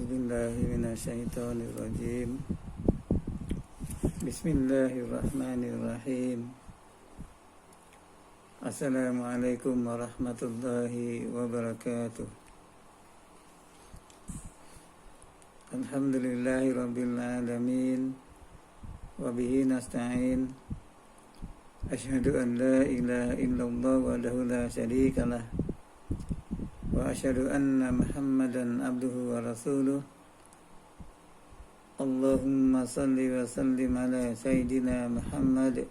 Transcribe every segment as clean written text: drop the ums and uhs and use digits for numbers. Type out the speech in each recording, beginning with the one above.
billahi minasyaitonir rajim. Bismillahirrahmanirrahim. Assalamualaikum warahmatullahi wabarakatuh. Alhamdulillahi rabbil alamin. Wa bihi nasta'in. Asyhadu an la ilaha illallah wahdahu la syarikalah. Wa asyhadu anna Muhammadan abduhu wa rasuluh. Allahumma salli wa sallim ala sayyidina Muhammad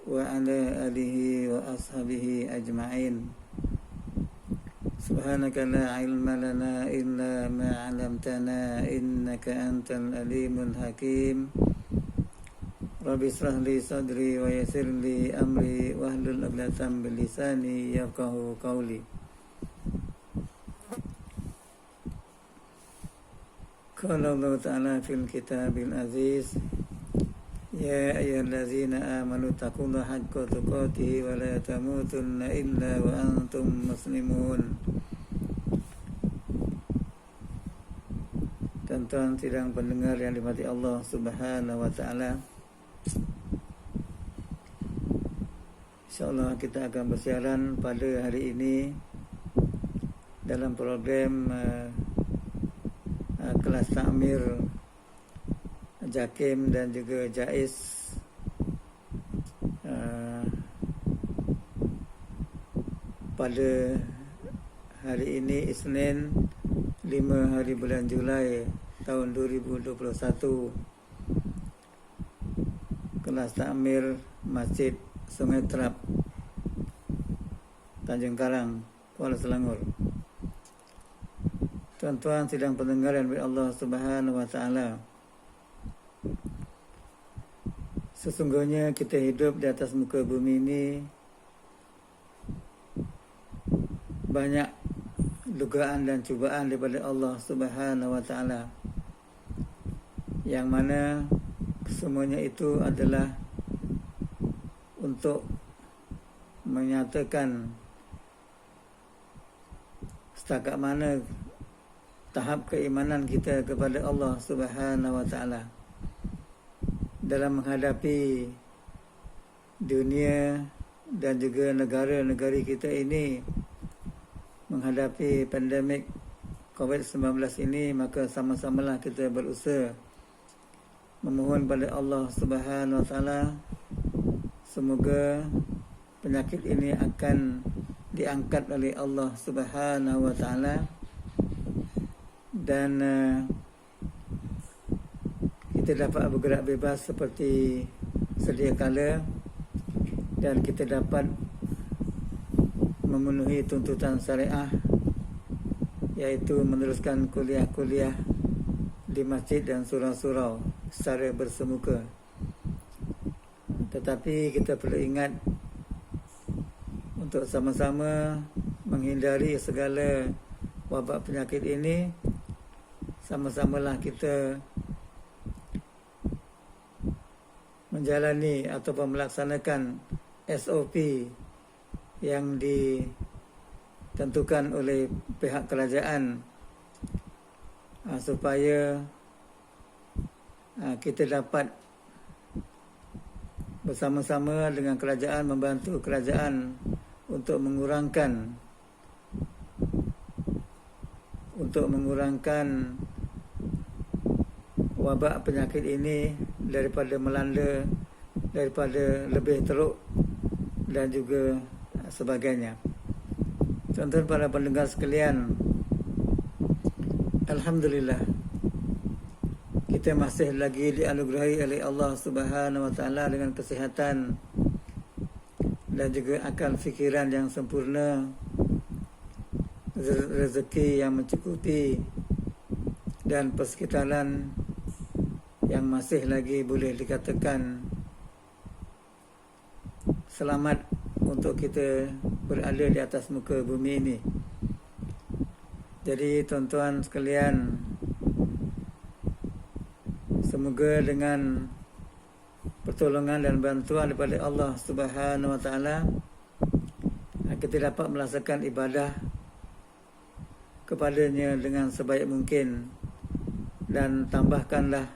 wa ala alihi wa ashabihi ajma'in. Subhanaka la ilma lana illa ma 'allamtana innaka antal alimul hakim. Rabbi israh li sadri wa yassir li amri wahlul 'uqdatam min lisani yafqahu qawli. Qala Allah Ta'ala fil kitabil aziz, ya ayyuhallazina amanu taqullaha haqqa tuqatih wa la tamutunna illa wa antum muslimun. Tuan-tuan sidang pendengar yang dirahmati Allah Subhanahu wa Ta'ala, InsyaAllah kita akan bersiaran pada hari ini dalam program kelas takmir Jakim dan juga Jais pada hari ini Isnin 5 hari bulan Julai tahun 2021, kelas takmir Masjid Sungai Terap, Tanjung Karang, Kuala Selangor. Tuan-tuan sidang pendengar yang dirahmati Allah Subhanahu wa Ta'ala, sesungguhnya kita hidup di atas muka bumi ini banyak dugaan dan cubaan daripada Allah Subhanahu wa Ta'ala, yang mana semuanya itu adalah untuk menyatakan setakat mana tahap keimanan kita kepada Allah Subhanahu wa Ta'ala dalam menghadapi dunia dan juga negara-negara kita ini menghadapi pandemik COVID-19 ini. Maka sama-samalah kita berusaha memohon pada Allah Subhanahu wa Ta'ala semoga penyakit ini akan diangkat oleh Allah Subhanahu wa Ta'ala dan kita dapat bergerak bebas seperti sedia kala dan kita dapat memenuhi tuntutan syariah, iaitu meneruskan kuliah-kuliah di masjid dan surau-surau secara bersemuka. Tetapi kita perlu ingat untuk sama-sama menghindari segala wabak penyakit ini. Sama-samalah kita menjalani ataupun melaksanakan SOP yang ditentukan oleh pihak kerajaan supaya kita dapat bersama-sama dengan kerajaan, membantu kerajaan untuk mengurangkan wabak penyakit ini daripada melanda, daripada lebih teruk dan juga sebagainya. Tuan-tuan para pendengar sekalian, alhamdulillah kita masih lagi dianugerahi oleh Allah Subhanahu wa Ta'ala dengan kesihatan dan juga akal fikiran yang sempurna, rezeki yang mencukupi dan persekitaran yang masih lagi boleh dikatakan selamat untuk kita berada di atas muka bumi ini. Jadi tuan-tuan sekalian, semoga dengan pertolongan dan bantuan daripada Allah Subhanahu wa Ta'ala kita dapat melaksanakan ibadah kepadanya dengan sebaik mungkin, dan tambahkanlah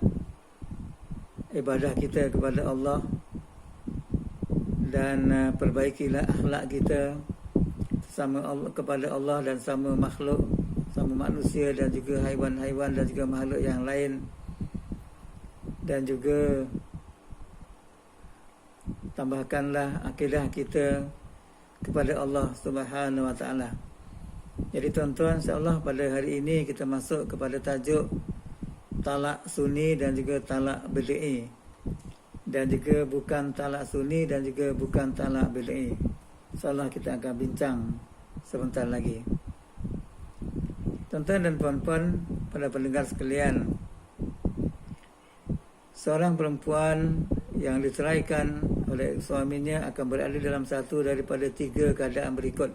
ibadah kita kepada Allah, dan perbaikilah akhlak kita sama Allah, kepada Allah dan sama makhluk, sama manusia dan juga haiwan-haiwan dan juga makhluk yang lain. Dan juga tambahkanlah akidah kita kepada Allah Subhanahu wa taala. Jadi tuan-tuan, insya-Allah pada hari ini kita masuk kepada tajuk talak sunni dan juga talak bid'i. Dan juga bukan talak sunni dan juga bukan talak bid'i. Insya-Allah kita akan bincang sebentar lagi. Tuan-tuan dan puan-puan, para pendengar sekalian, seorang perempuan yang diceraikan oleh suaminya akan berada dalam satu daripada 3 keadaan berikut.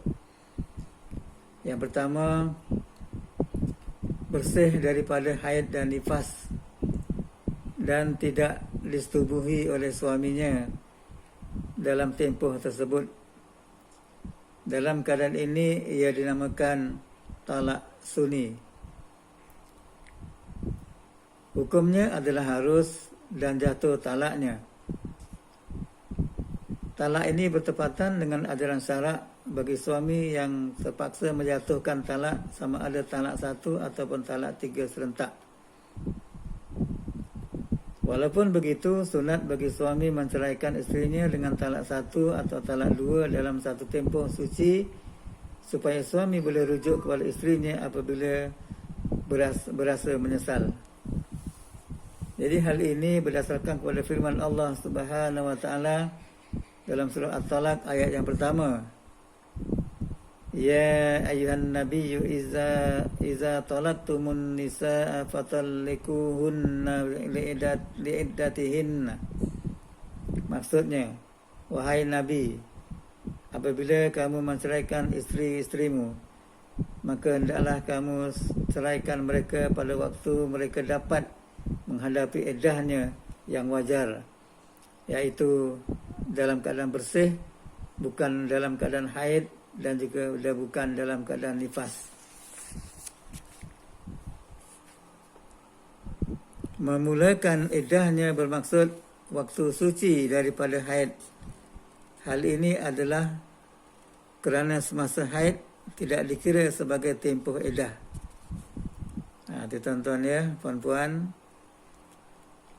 Yang pertama, bersih daripada haid dan nifas dan tidak disetubuhi oleh suaminya dalam tempoh tersebut. Dalam keadaan ini ia dinamakan talak sunni. Hukumnya adalah harus dan jatuh talaknya. Talak ini bertepatan dengan ajaran syarak bagi suami yang terpaksa menjatuhkan talak, sama ada talak 1 ataupun talak 3 serentak. Walaupun begitu, sunat bagi suami menceraikan isterinya dengan talak 1 atau talak 2 dalam satu tempoh suci, supaya suami boleh rujuk kepada isterinya apabila berasa menyesal. Jadi hal ini berdasarkan kepada firman Allah Subhanahu wa taala dalam surah At-Talaq ayat yang pertama. Ya ayuhan nabiyyu iza talaqtumun nisaa fatallikuhunna liiddatihinna. Maksudnya, wahai Nabi, apabila kamu menceraikan isteri-isterimu, maka hendaklah kamu ceraikan mereka pada waktu mereka dapat menghadapi iddahnya yang wajar, iaitu dalam keadaan bersih, bukan dalam keadaan haid, dan juga bukan dalam keadaan nifas. Memulakan iddahnya bermaksud waktu suci daripada haid. Hal ini adalah kerana semasa haid tidak dikira sebagai tempoh iddah. Itu tuan-tuan ya, puan-puan,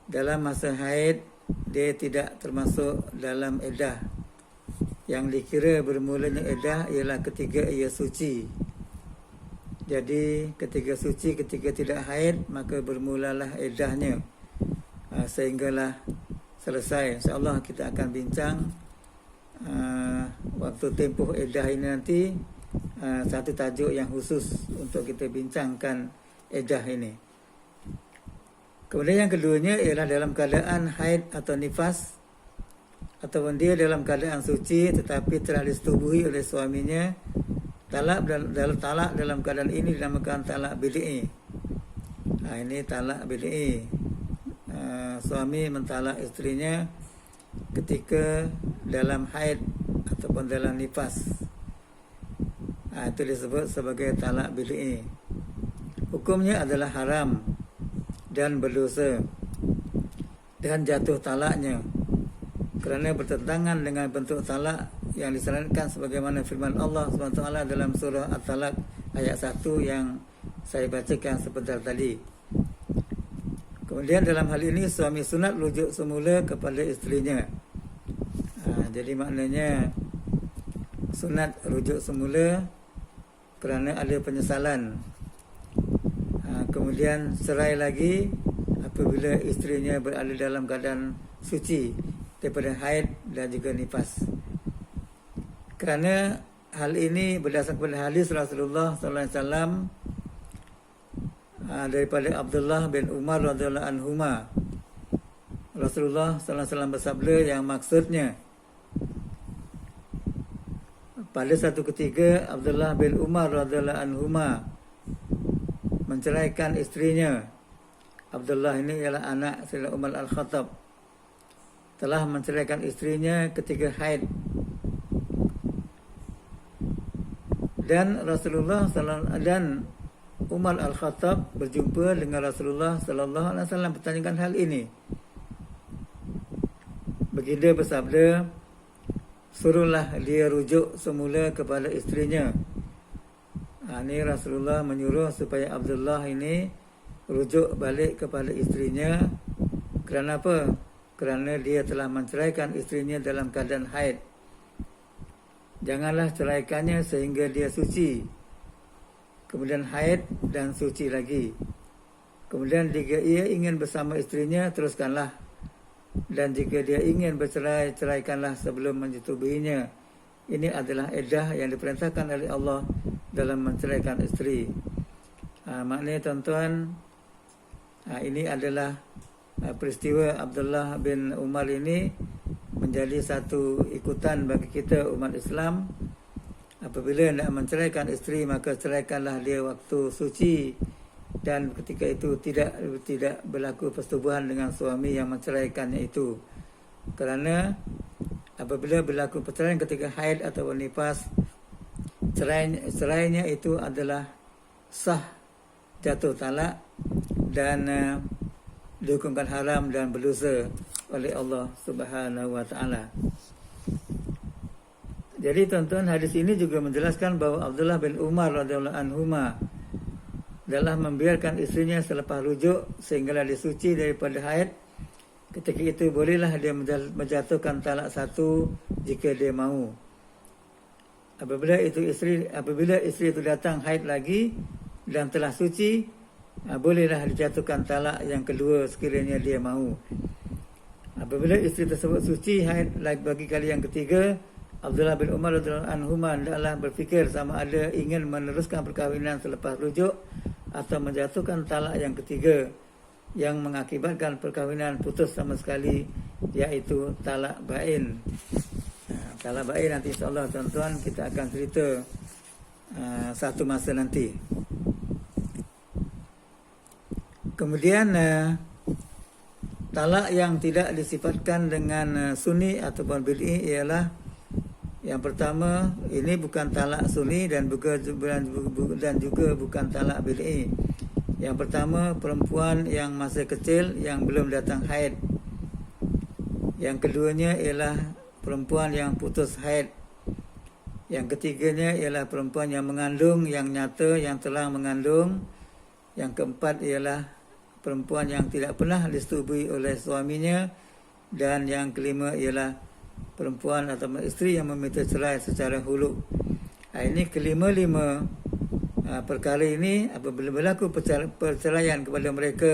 dalam masa haid dia tidak termasuk dalam iddah. Yang dikira bermulanya iddah ialah ketika ia suci. Jadi ketika suci, ketika tidak haid, maka bermulalah iddahnya sehinggalah selesai. InsyaAllah kita akan bincang waktu tempoh iddah ini nanti, satu tajuk yang khusus untuk kita bincangkan iddah ini. Kemudian yang keduanya ialah dalam keadaan haid atau nifas, ataupun dia dalam keadaan suci tetapi telah disetubuhi oleh suaminya. Talak dalam keadaan ini dinamakan talak bid'i. Ini talak bid'i. Suami mentalak isterinya ketika dalam haid ataupun dalam nifas. Itu disebut sebagai talak bid'i. Hukumnya adalah haram dan berdosa, dan jatuh talaknya kerana bertentangan dengan bentuk talak yang disarankan sebagaimana firman Allah SWT dalam surah At-Talaq ayat 1 yang saya bacakan sebentar tadi. Kemudian dalam hal ini suami sunat rujuk semula kepada isterinya. Jadi maknanya sunat rujuk semula kerana ada penyesalan. Kemudian cerai lagi apabila isterinya berada dalam keadaan suci daripada haid dan juga nifas. Kerana hal ini berdasarkan pada hadis Rasulullah sallallahu alaihi wasallam daripada Abdullah bin Umar radhiyallahu anhuma. Rasulullah sallallahu alaihi wasallam bersabda yang maksudnya, pada satu ketika Abdullah bin Umar radhiyallahu anhuma menceraikan isterinya. Abdullah ini ialah anak Sayyidina Umar Al-Khattab. Telah menceraikan isterinya ketika haid. Dan Rasulullah dan Umar Al-Khattab berjumpa dengan Rasulullah sallallahu alaihi wasallam bertanyakan hal ini. Baginda bersabda, suruhlah dia rujuk semula kepada isterinya. Ini Rasulullah menyuruh supaya Abdullah ini rujuk balik kepada isterinya. Kerana apa? Kerana dia telah menceraikan isterinya dalam keadaan haid. Janganlah ceraikannya sehingga dia suci, kemudian haid dan suci lagi. Kemudian jika ia ingin bersama isterinya, teruskanlah. Dan jika dia ingin bercerai, ceraikanlah sebelum menyetubuhinya. Ini adalah iddah yang diperintahkan oleh Allah dalam menceraikan isteri. Maknanya tuan-tuan, ini adalah peristiwa Abdullah bin Umar ini menjadi satu ikutan bagi kita umat Islam. Apabila nak menceraikan isteri, maka ceraikanlah dia waktu suci, dan ketika itu tidak berlaku persetubuhan dengan suami yang menceraikannya itu. Kerana apabila berlaku perceraian ketika haid atau nifas, cerainya itu adalah sah, jatuh talak, dan dihukumkan haram dan berdosa oleh Allah Subhanahu wa taala. Jadi tuan-tuan, hadis ini juga menjelaskan bahawa Abdullah bin Umar radhiyallahu anhuma telah membiarkan isterinya selepas rujuk sehinggalah dia suci daripada haid. Ketika itu bolehlah dia menjatuhkan talak satu jika dia mahu. Apabila isteri itu datang haid lagi dan telah suci, bolehlah dijatuhkan talak yang kedua sekiranya dia mahu. Apabila isteri tersebut suci haid lagi bagi kali yang ketiga, Abdullah bin Umar radhiyallahu anhuma hendaklah berfikir sama ada ingin meneruskan perkahwinan selepas rujuk atau menjatuhkan talak yang ketiga yang mengakibatkan perkahwinan putus sama sekali, iaitu talak bain. Talak bain nanti insya-Allah tuan-tuan kita akan cerita satu masa nanti. Kemudian talak yang tidak disifatkan dengan sunni ataupun bid'i ialah yang pertama, ini bukan talak sunni dan juga bukan talak bid'i. Yang pertama, perempuan yang masih kecil yang belum datang haid. Yang keduanya ialah perempuan yang putus haid. Yang ketiganya ialah perempuan yang mengandung, yang nyata, yang telah mengandung. Yang keempat ialah perempuan yang tidak pernah disetubui oleh suaminya. Dan yang kelima ialah perempuan atau isteri yang meminta cerai secara hulu. Ini kelima-lima perkara ini apabila berlaku perceraian kepada mereka,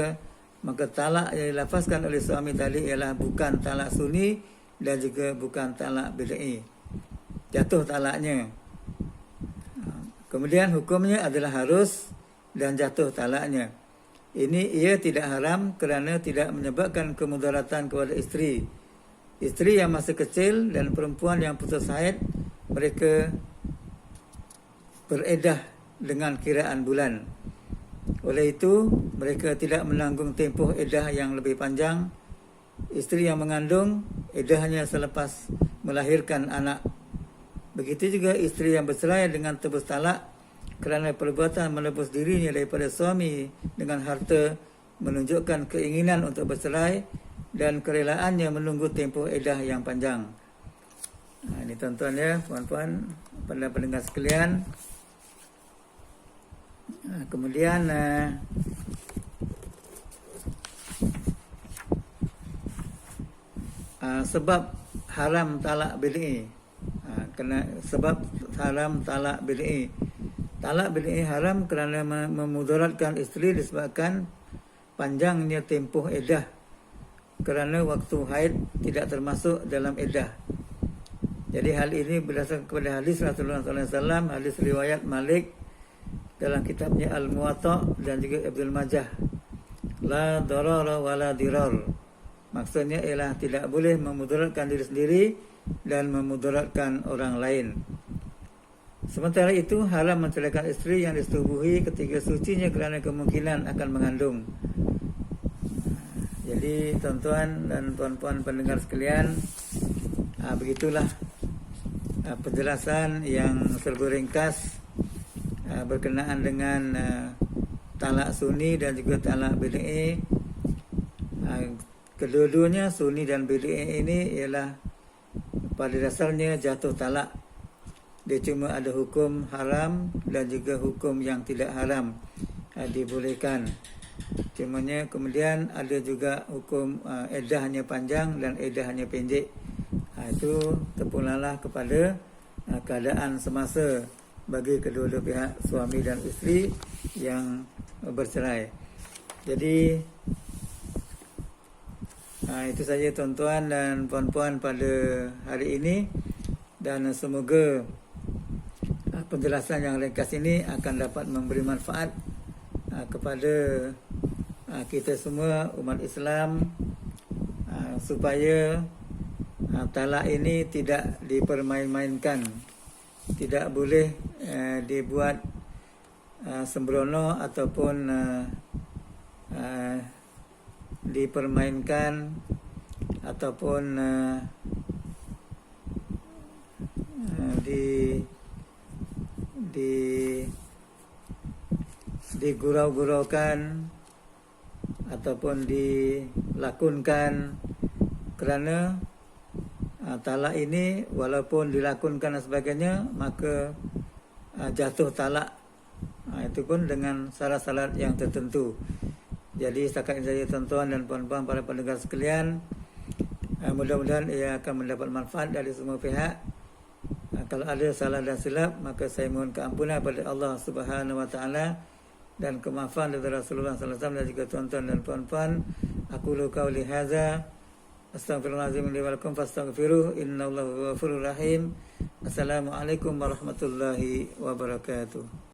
maka talak yang dilafazkan oleh suami tadi ialah bukan talak sunni dan juga bukan talak bid'i. Jatuh talaknya. Kemudian hukumnya adalah harus dan jatuh talaknya. Ini ia tidak haram kerana tidak menyebabkan kemudaratan kepada isteri. Isteri yang masih kecil dan perempuan yang putus haid, mereka beredah dengan kiraan bulan. Oleh itu, mereka tidak menanggung tempoh edah yang lebih panjang. Isteri yang mengandung, edahnya selepas melahirkan anak. Begitu juga isteri yang bercerai dengan tebus talak kerana perbuatan melebus dirinya daripada suami dengan harta menunjukkan keinginan untuk bercerai dan kerelaannya menunggu tempoh edah yang panjang. Ini tuan-tuan ya, puan-puan, pendengar sekalian. Kemudian sebab haram talak bid'i. Sebab haram talak bid'i. Talak bid'i haram kerana memudaratkan isteri disebabkan panjangnya tempoh edah. Kerana waktu haid tidak termasuk dalam iddah. Jadi hal ini berdasarkan kepada hadis Rasulullah SAW, hadis riwayat Malik dalam kitabnya Al-Muwatta dan juga Ibnu Majah. La darara wa la dirar. Maksudnya ialah tidak boleh memudaratkan diri sendiri dan memudaratkan orang lain. Sementara itu haram menceraikan isteri yang disetubuhi ketika sucinya kerana kemungkinan akan mengandung. Jadi tuan-tuan dan puan-puan pendengar sekalian, begitulah penjelasan yang serba ringkas berkenaan dengan talak sunni dan juga talak bid'i. Kedua-duanya sunni dan bid'i ini ialah pada dasarnya jatuh talak. Dia cuma ada hukum haram dan juga hukum yang tidak haram dibolehkan. Cumanya kemudian ada juga hukum eddahnya panjang dan eddahnya pendek. Itu terpulanglah kepada keadaan semasa bagi kedua-dua pihak suami dan isteri yang bercerai. Jadi itu saja tuan-tuan dan puan-puan pada hari ini, dan semoga penjelasan yang ringkas ini akan dapat memberi manfaat kepada kita semua umat Islam, supaya talak ini tidak dipermain-mainkan, tidak boleh dibuat sembrono ataupun dipermainkan ataupun digurau-guraukan ataupun dilakonkan, kerana talak ini walaupun dilakonkan dan sebagainya, maka jatuh talak itu pun dengan syarat-syarat yang tertentu. Jadi setakat ini saja tuan-tuan dan puan-puan para pendengar sekalian. Mudah-mudahan ia akan mendapat manfaat dari semua pihak. Kalau ada salah dan silap, maka saya mohon keampunan kepada Allah Subhanahu wa taala dan kemaafan dari Rasulullah sallallahu alaihi wasallam dan juga tuan-tuan dan puan-puan. Aqulu qauli hadza astaghfirullahalazim li wa lakum fastaghfiruhu innallaha ghafurur rahim. Assalamualaikum warahmatullahi wabarakatuh.